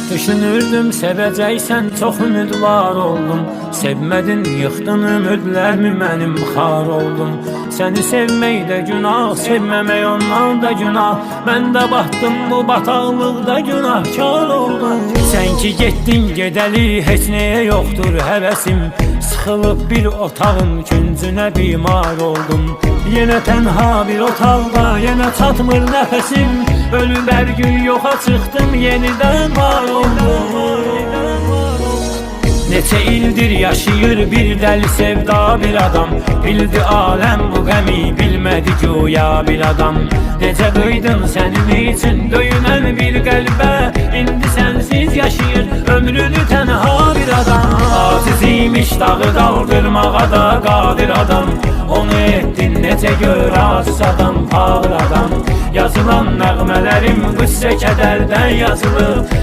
Düşünürdüm sevəcəksən, çox ümidvar oldum. Sevmədin, yıxdın ümidlərimi, mənim xar oldum. Səni sevmək də günah, sevməmək ondan da günah. Mən də batdım bu bataqlıqda, günahkar oldum. Sən ki getdin gedəli, heç nəyə yoxdur həvəsim. Sıxılıb bir otağın küncünə bimar oldum. Yenə tənha bir otaqda, yenə çatmır nəfəsim. Ölüb hər gün yoxa çıxdım, yenidən var oldum. Neçə ildir yaşayır bir dəli sevda bir adam. Bildi aləm bu qəmi, bilmədi güya bir adam. Necə qıydın sənin üçün döyünən bir qəlbə. İndi sənsiz yaşayır ömrünü tənha bir adam. Aciz imiş dağı qaldırmağa da qadir adam. Onu etdin necə gör aciz adam, fağır adam. Yazılan nəğmələrim qüssə kədərdən yazılıb.